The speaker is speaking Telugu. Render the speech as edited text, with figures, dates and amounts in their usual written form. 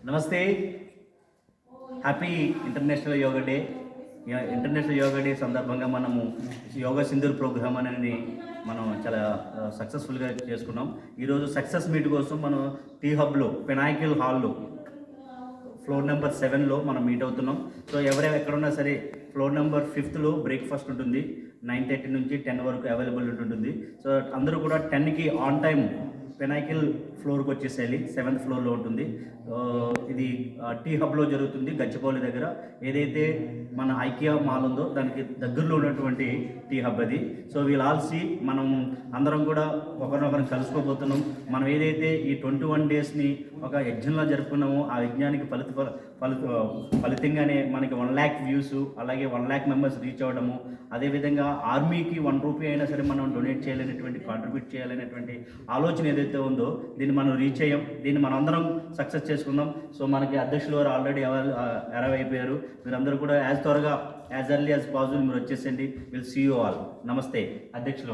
నమస్తే. Happy international yoga day. International yoga day సందర్భంగా మనము యోగా సింధూర్ ప్రోగ్రామ్ అనేది మనం చాలా సక్సెస్ఫుల్గా చేసుకున్నాం. ఈరోజు సక్సెస్ మీట్ కోసం మనం టీ హబ్లో పినాకిల్ హాల్లో ఫ్లోర్ నెంబర్ 7లో మనం మీట్ అవుతున్నాం. సో ఎవరైనా ఎక్కడున్నా సరే ఫ్లోర్ నెంబర్ 5లో బ్రేక్ఫాస్ట్ ఉంటుంది. 9:30 నుంచి 10 వరకు అవైలబుల్ ఉంటుంది. సో అందరూ కూడా 10కి ఆన్ టైం పెనాకిల్ ఫ్లోర్కి వచ్చేసేయాలి. 7th ఫ్లోర్లో ఉంటుంది. ఇది టీ హబ్లో జరుగుతుంది, గచ్చిబౌలి దగ్గర. ఏదైతే మన ఐకియా మాల్ ఉందో దానికి దగ్గరలో ఉన్నటువంటి టీ హబ్ అది. సో వీల్ ఆల్ సీ, మనం అందరం కూడా ఒకరినొకరిని కలుసుకోబోతున్నాం. మనం ఏదైతే ఈ 21 డేస్ని ఒక యజ్ఞంలో జరుపుకున్నామో ఆ యజ్ఞానికి ఫలితంగానే మనకి 1 lakh వ్యూస్, అలాగే 1 lakh మెంబర్స్ రీచ్ అవ్వడము, అదేవిధంగా ఆర్మీకి 1 రూపీ అయినా సరే మనం డొనేట్ చేయాలనేటువంటి, కాంట్రిబ్యూట్ చేయాలనేటువంటి ఆలోచన ఏదైతే ఉందో దీన్ని మనం రీచ్ అయ్యాం. దీన్ని మనం అందరం సక్సెస్ చేసుకుందాం. సో మనకి అధ్యక్షులు వారు ఆల్రెడీ అరైవ్ అయిపోయారు. మీరందరూ కూడా యాజ్ త్వరగా, యాజ్ ఎర్లీ యాజ్ పాసిబుల్ మీరు వచ్చేసండి. Will see you all. నమస్తే అధ్యక్షులు.